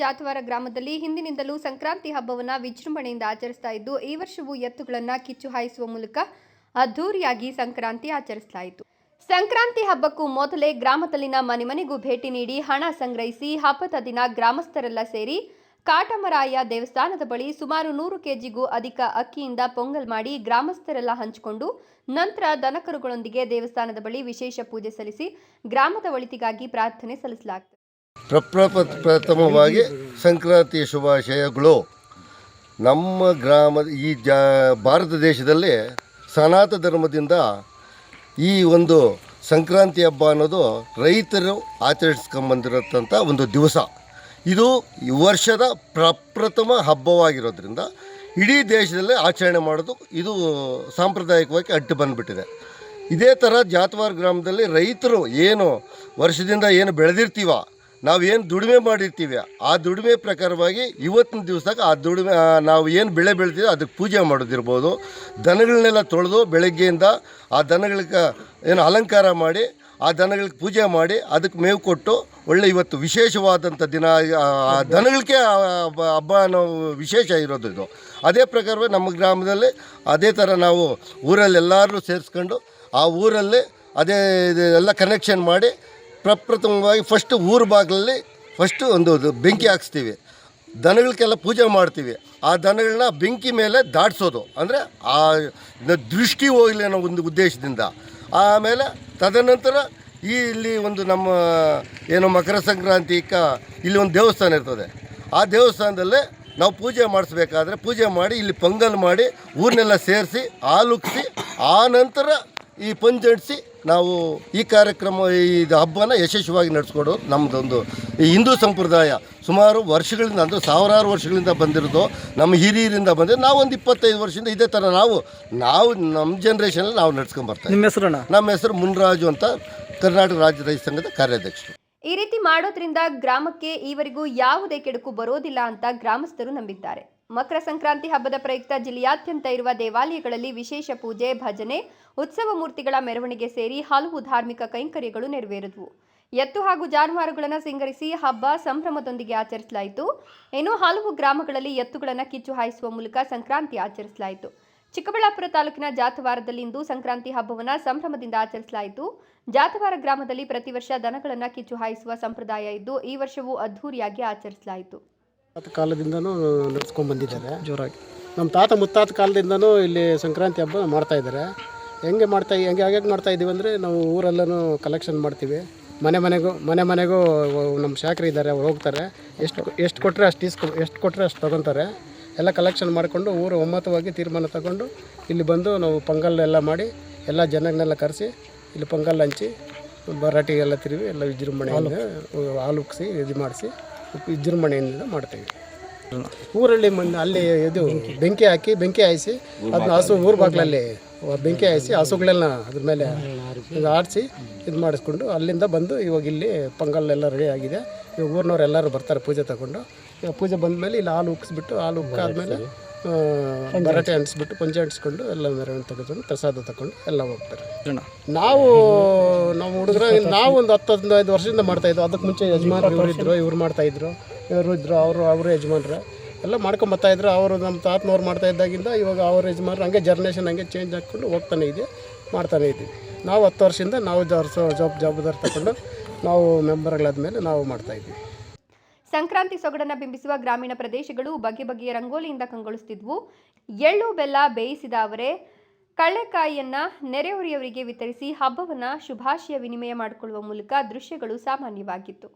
ಜಾತವಾರ ಗ್ರಾಮದಲ್ಲಿ ಹಿಂದಿನಿಂದಲೂ ಸಂಕ್ರಾಂತಿ ಹಬ್ಬವನ್ನು ವಿಜೃಂಭಣೆಯಿಂದ ಆಚರಿಸ್ತಾ ಇದ್ದು, ಈ ವರ್ಷವೂ ಎತ್ತುಗಳನ್ನು ಕಿಚ್ಚು ಹಾಯಿಸುವ ಮೂಲಕ ಅದ್ಧೂರಿಯಾಗಿ ಸಂಕ್ರಾಂತಿ ಆಚರಿಸಲಾಯಿತು. ಸಂಕ್ರಾಂತಿ ಹಬ್ಬಕ್ಕೂ ಮೊದಲೇ ಗ್ರಾಮದಲ್ಲಿನ ಮನೆಗೂ ಭೇಟಿ ನೀಡಿ ಹಣ ಸಂಗ್ರಹಿಸಿ ಹಬ್ಬದ ದಿನ ಗ್ರಾಮಸ್ಥರೆಲ್ಲ ಸೇರಿ ಕಾಟಮರಾಯ ದೇವಸ್ಥಾನದ ಬಳಿ ಸುಮಾರು 100 ಕೆಜಿಗೂ ಅಧಿಕ ಅಕ್ಕಿಯಿಂದ ಪೊಂಗಲ್ ಮಾಡಿ ಗ್ರಾಮಸ್ಥರೆಲ್ಲ ಹಂಚಿಕೊಂಡು ನಂತರ ದನಕರುಗಳೊಂದಿಗೆ ದೇವಸ್ಥಾನದ ಬಳಿ ವಿಶೇಷ ಪೂಜೆ ಸಲ್ಲಿಸಿ ಗ್ರಾಮದ ಒಳಿತಿಗಾಗಿ ಪ್ರಾರ್ಥನೆ ಸಲ್ಲಿಸಲಾಗುತ್ತದೆ. ಪ್ರಥಮವಾಗಿ ಸಂಕ್ರಾಂತಿ ಶುಭಾಶಯಗಳು. ನಮ್ಮ ಗ್ರಾಮದ ಈ ಭಾರತ ದೇಶದಲ್ಲಿ ಸನಾತನ ಧರ್ಮದಿಂದ ಈ ಒಂದು ಸಂಕ್ರಾಂತಿ ಹಬ್ಬ ಅನ್ನೋದು ರೈತರು ಆಚರಿಸ್ಕೊಂಬಂದಿರತಂಥ ಒಂದು ದಿವಸ. ಇದು ಈ ವರ್ಷದ ಪ್ರಪ್ರಥಮ ಹಬ್ಬವಾಗಿರೋದ್ರಿಂದ ಇಡೀ ದೇಶದಲ್ಲೇ ಆಚರಣೆ ಮಾಡೋದು ಇದು ಸಾಂಪ್ರದಾಯಿಕವಾಗಿ ಅಡ್ಡು ಬಂದುಬಿಟ್ಟಿದೆ. ಇದೇ ಥರ ಜಾತವಾರ ಗ್ರಾಮದಲ್ಲಿ ರೈತರು ಏನು ವರ್ಷದಿಂದ ಏನು ಬೆಳೆದಿರ್ತೀವ, ನಾವೇನು ದುಡಿಮೆ ಮಾಡಿರ್ತೀವಿ, ಆ ದುಡಿಮೆ ಪ್ರಕಾರವಾಗಿ ಇವತ್ತಿನ ದಿವಸದಾಗ ಆ ದುಡಿಮೆ ನಾವು ಏನು ಬೆಳೆ ಬೆಳಿತೀವಿ ಅದಕ್ಕೆ ಪೂಜೆ ಮಾಡೋದಿರ್ಬೋದು. ದನಗಳನ್ನೆಲ್ಲ ತೊಳೆದು ಬೆಳಗ್ಗೆಯಿಂದ ಆ ದನಗಳಿಗೆ ಏನು ಅಲಂಕಾರ ಮಾಡಿ ಆ ದನಗಳಿಗೆ ಪೂಜೆ ಮಾಡಿ ಅದಕ್ಕೆ ಮೇವು ಕೊಟ್ಟು ಒಳ್ಳೆ ಇವತ್ತು ವಿಶೇಷವಾದಂಥ ದಿನ. ಆ ದನಗಳಿಗೆ ಹಬ್ಬ ಅನ್ನೋ ವಿಶೇಷ ಇರೋದು ಇದು. ಅದೇ ಪ್ರಕಾರವೇ ನಮ್ಮ ಗ್ರಾಮದಲ್ಲಿ ಅದೇ ಥರ ನಾವು ಊರಲ್ಲಿ ಎಲ್ಲರೂ ಸೇರಿಸ್ಕೊಂಡು ಆ ಊರಲ್ಲಿ ಅದೇ ಎಲ್ಲ ಕನೆಕ್ಷನ್ ಮಾಡಿ ಪ್ರಪ್ರಥಮವಾಗಿ ಫಸ್ಟು ಊರ ಬಾಗಿಲಲ್ಲಿ ಫಸ್ಟು ಒಂದು ಬೆಂಕಿ ಹಾಕ್ಸ್ತೀವಿ, ದನಗಳಿಗೆಲ್ಲ ಪೂಜೆ ಮಾಡ್ತೀವಿ. ಆ ದನಗಳನ್ನ ಬೆಂಕಿ ಮೇಲೆ ದಾಟಿಸೋದು ಅಂದರೆ ಆ ದೃಷ್ಟಿ ಹೋಗಲಿ ಅನ್ನೋ ಒಂದು ಉದ್ದೇಶದಿಂದ. ಆಮೇಲೆ ತದನಂತರ ಇಲ್ಲಿ ಒಂದು ನಮ್ಮ ಏನು ಮಕರ ಸಂಕ್ರಾಂತಿಕ ಇಲ್ಲಿ ಒಂದು ದೇವಸ್ಥಾನ ಇರ್ತದೆ. ಆ ದೇವಸ್ಥಾನದಲ್ಲೇ ನಾವು ಪೂಜೆ ಮಾಡಿಸ್ಬೇಕಾದ್ರೆ ಪೂಜೆ ಮಾಡಿ ಇಲ್ಲಿ ಪೊಂಗಲ್ ಮಾಡಿ ಊರನ್ನೆಲ್ಲ ಸೇರಿಸಿ ಹಾಲುಕ್ಸಿ ಆ ನಂತರ ಈ ಪಂಜಡಿಸಿ ನಾವು ಈ ಕಾರ್ಯಕ್ರಮ ಈ ಹಬ್ಬನ ಯಶಸ್ವಿಯಾಗಿ ನಡೆಸ್ಕೊಡೋದು ನಮ್ಮದೊಂದು ಈ ಹಿಂದೂ ಸಂಪ್ರದಾಯ. ಸುಮಾರು ವರ್ಷಗಳಿಂದ ಅಂದರೆ ಸಾವಿರಾರು ವರ್ಷಗಳಿಂದ ಬಂದಿರೋದು, ನಮ್ಮ ಹಿರಿಯರಿಂದ ಬಂದಿದ್ದು. ನಾವು ಒಂದು 25 ವರ್ಷದಿಂದ ಇದೇ ಥರ ನಾವು ನಮ್ಮ ಜನ್ರೇಷನಲ್ಲಿ ನಾವು ನಡ್ಸ್ಕೊಂಬರ್ತೀವಿ. ನಿಮ್ಮ ಹೆಸರು? ನಮ್ಮ ಹೆಸರು ಮುನ್ರಾಜು ಅಂತ, ಕರ್ನಾಟಕ ರಾಜ್ಯ ರೈತ ಸಂಘದ ಕಾರ್ಯಾಧ್ಯಕ್ಷರು. ಈ ರೀತಿ ಮಾಡೋದ್ರಿಂದ ಗ್ರಾಮಕ್ಕೆ ಈವರೆಗೂ ಯಾವುದೇ ಕೆಡುಕು ಬರೋದಿಲ್ಲ ಅಂತ ಗ್ರಾಮಸ್ಥರು ನಂಬಿದ್ದಾರೆ. ಮಕರ ಸಂಕ್ರಾಂತಿ ಹಬ್ಬದ ಪ್ರಯುಕ್ತ ಜಿಲ್ಲೆಯಾದ್ಯಂತ ಇರುವ ದೇವಾಲಯಗಳಲ್ಲಿ ವಿಶೇಷ ಪೂಜೆ, ಭಜನೆ, ಉತ್ಸವ ಮೂರ್ತಿಗಳ ಮೆರವಣಿಗೆ ಸೇರಿ ಹಲವು ಧಾರ್ಮಿಕ ಕೈಂಕರ್ಯಗಳು ನೆರವೇರಿದವು. ಎತ್ತು ಹಾಗೂ ಜಾನುವಾರುಗಳನ್ನು ಸಿಂಗರಿಸಿ ಹಬ್ಬ ಸಂಭ್ರಮದೊಂದಿಗೆ ಆಚರಿಸಲಾಯಿತು. ಇನ್ನು ಹಲವು ಗ್ರಾಮಗಳಲ್ಲಿ ಎತ್ತುಗಳನ್ನು ಕಿಚ್ಚು ಹಾಯಿಸುವ ಮೂಲಕ ಸಂಕ್ರಾಂತಿ ಆಚರಿಸಲಾಯಿತು. ಚಿಕ್ಕಬಳ್ಳಾಪುರ ತಾಲೂಕಿನ ಜಾತವಾರದಲ್ಲಿಂದು ಸಂಕ್ರಾಂತಿ ಹಬ್ಬವನ್ನು ಸಂಭ್ರಮದಿಂದ ಆಚರಿಸಲಾಯಿತು. ಜಾತವಾರ ಗ್ರಾಮದಲ್ಲಿ ಪ್ರತಿ ವರ್ಷ ದನಗಳನ್ನು ಕಿಚ್ಚು ಹಾಯಿಸುವ ಸಂಪ್ರದಾಯ ಇದ್ದು, ಈ ವರ್ಷವೂ ಅದ್ಧೂರಿಯಾಗಿ ಆಚರಿಸಲಾಯಿತು. ಕಾಲದಿಂದನೂ ನಡೆಸ್ಕೊಂಡು ಬಂದಿದ್ದಾರೆ ಜೋರಾಗಿ. ನಮ್ಮ ತಾತ ಮುತ್ತಾತ ಕಾಲದಿಂದನೂ ಇಲ್ಲಿ ಸಂಕ್ರಾಂತಿ ಹಬ್ಬ ಮಾಡ್ತಾಯಿದ್ದಾರೆ. ಹೆಂಗೆ ಮಾಡ್ತಾ ಇದ್ದೀವಿ ಅಂದರೆ, ನಾವು ಊರೆಲ್ಲನೂ ಕಲೆಕ್ಷನ್ ಮಾಡ್ತೀವಿ. ಮನೆ ಮನೆಗೂ ನಮ್ಮ ಶಾಖರು ಇದ್ದಾರೆ, ಅವ್ರು ಹೋಗ್ತಾರೆ. ಎಷ್ಟು ಕೊಟ್ಟರೆ ಅಷ್ಟು ತೊಗೊತಾರೆ. ಎಲ್ಲ ಕಲೆಕ್ಷನ್ ಮಾಡಿಕೊಂಡು ಊರು ಒಮ್ಮತವಾಗಿ ತೀರ್ಮಾನ ತಗೊಂಡು ಇಲ್ಲಿ ಬಂದು ನಾವು ಪೊಂಗಲ್ ಎಲ್ಲ ಮಾಡಿ ಎಲ್ಲ ಜನಗಳನ್ನೆಲ್ಲ ಕರೆಸಿ ಇಲ್ಲಿ ಪೊಂಗಲ್ ಹಂಚಿ ಬರಾಟಿಗೆಲ್ಲ ತಿರುವಿ ಎಲ್ಲ ವಿಜೃಂಭಣೆಯಿಂದ ಹಾಲು ಉಕ್ಸಿ ಇದು ಮಾಡಿಸಿ ವಿಜೃಂಭಣೆಯಿಂದ ಮಾಡ್ತೀವಿ. ಊರಲ್ಲಿ ಅಲ್ಲಿ ಇದು ಬೆಂಕಿ ಹಾಯಿಸಿ ಅದನ್ನ ಹಸು ಊರ ಬಾಗಿಲಲ್ಲಿ ಬೆಂಕಿ ಹಾಯಿಸಿ ಹಸುಗಳೆಲ್ಲ ಅದ್ರ ಮೇಲೆ ಆಡಿಸಿ ಇದು ಮಾಡಿಸ್ಕೊಂಡು ಅಲ್ಲಿಂದ ಬಂದು ಇವಾಗ ಇಲ್ಲಿ ಪೊಂಗಲ್ ಎಲ್ಲ ರೆಡಿ ಆಗಿದೆ. ಇವಾಗ ಊರಿನವ್ರು ಎಲ್ಲರೂ ಬರ್ತಾರೆ ಪೂಜೆ ತಗೊಂಡು. ಇವಾಗ ಪೂಜೆ ಬಂದಮೇಲೆ ಇಲ್ಲಿ ಹಾಲು ಉಕ್ಸ್ಬಿಟ್ಟು ಹಾಲು ಉಕ್ಕಾದ್ಮೇಲೆ ಬರಾಟೆ ಅಂಟಿಸ್ಬಿಟ್ಟು ಪಂಚೆ ಅಂಟಿಸ್ಕೊಂಡು ಎಲ್ಲ ಮೆರವಣಿಗೆ ತೆಗೆದುಕೊಂಡು ಪ್ರಸಾದ ತಗೊಂಡು ಎಲ್ಲ ಹೋಗ್ತಾರೆ. ನಾವು ಹುಡುಗರು ನಾವು ಒಂದು 10-15 ವರ್ಷದಿಂದ ಮಾಡ್ತಾಯಿದ್ವು. ಅದಕ್ಕೆ ಮುಂಚೆ ಯಜಮಾನರು ಇವ್ರು ಮಾಡ್ತಾಯಿದ್ರು, ಅವರು ಯಜಮಾನ್ರು ಎಲ್ಲ ಮಾಡ್ಕೊಂಬರ್ತಾಯಿದ್ರು. ಅವರು ನಮ್ಮ ತಾತನವ್ರು ಮಾಡ್ತಾಯಿದ್ದಾಗಿಂದ ಇವಾಗ ಅವ್ರ ಯಜಮಾನ್ರು ಹಂಗೆ ಜರ್ನೇಷನ್ ಹಂಗೆ ಚೇಂಜ್ ಹಾಕ್ಕೊಂಡು ಮಾಡ್ತಾನೆ ಇದ್ದೀವಿ. ನಾವು 10 ವರ್ಷದಿಂದ ನಾವು ಜವಾಬ್ದಾರಿ ತಗೊಂಡು ನಾವು ಮೆಂಬರ್ಗಳಾದ್ಮೇಲೆ ನಾವು ಮಾಡ್ತಾಯಿದ್ವಿ. ಸಂಕ್ರಾಂತಿ ಸೊಗಡನ್ನು ಬಿಂಬಿಸುವ ಗ್ರಾಮೀಣ ಪ್ರದೇಶಗಳು ಬಗೆ ಬಗೆಯ ರಂಗೋಲಿಯಿಂದ ಕಂಗೊಳಿಸುತ್ತಿದ್ವು. ಎಳ್ಳು ಬೆಲ್ಲ ಬೇಯಿಸಿದ ಅವರೇ ಕಳ್ಳೆಕಾಯಿಯನ್ನ ನೆರೆಹೊರೆಯವರಿಗೆ ವಿತರಿಸಿ ಹಬ್ಬವನ್ನ ಶುಭಾಶಯ ವಿನಿಮಯ ಮಾಡಿಕೊಳ್ಳುವ ಮೂಲಕ ದೃಶ್ಯಗಳು ಸಾಮಾನ್ಯವಾಗಿತ್ತು.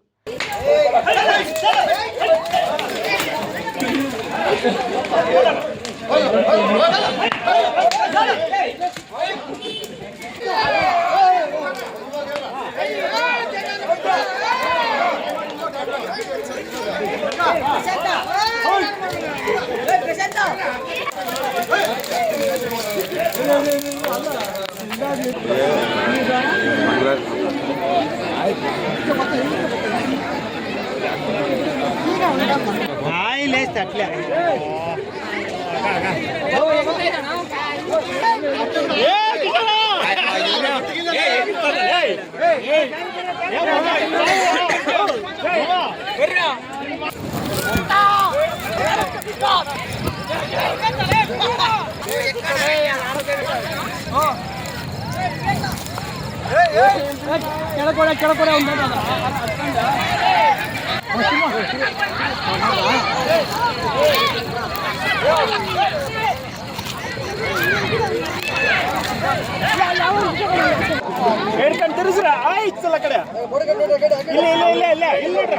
ಕೆಳಕೊಡೆ ಹೇಳ್ಕೊಂಡು ತಿರ್ಸ್ರ ಆಯ್ತಲ್ಲ ಕಡೆ ಇಲ್ಲ ಇಲ್ಲ ಇಲ್ಲ ಇಲ್ಲ ಇಲ್ಲ ನೋಡ್ರ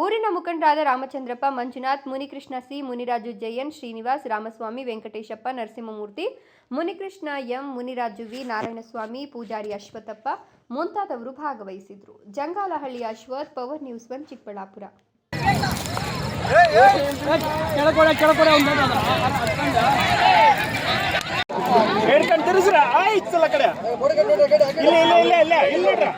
ಊರಿನ ಮುಖಂಡರಾದ Ramachandrappa, Manjunath, Munikrishna C, Muniraju Jayan, Srinivas, Ramaswamy, Venkateshappa, Narasimhamurthy, Munikrishna M, Muniraju V, Narayanaswamy, Pujari Ashwathappa ಮುಂತಾದವರು ಭಾಗವಹಿಸಿದ್ರು. Jangalahalli Ashwath, power news 1 Chikkaballapur. ಹೇಳ್ಕೊಂಡು ತಿರ್ಸ್ರ ಆಯ್ತಲ್ಲ ಕಡೆ ಇಲ್ಲ ಇಲ್ಲ ಇಲ್ಲ ಇಲ್ಲ ಇಲ್ಲ ನೋಡ್ರ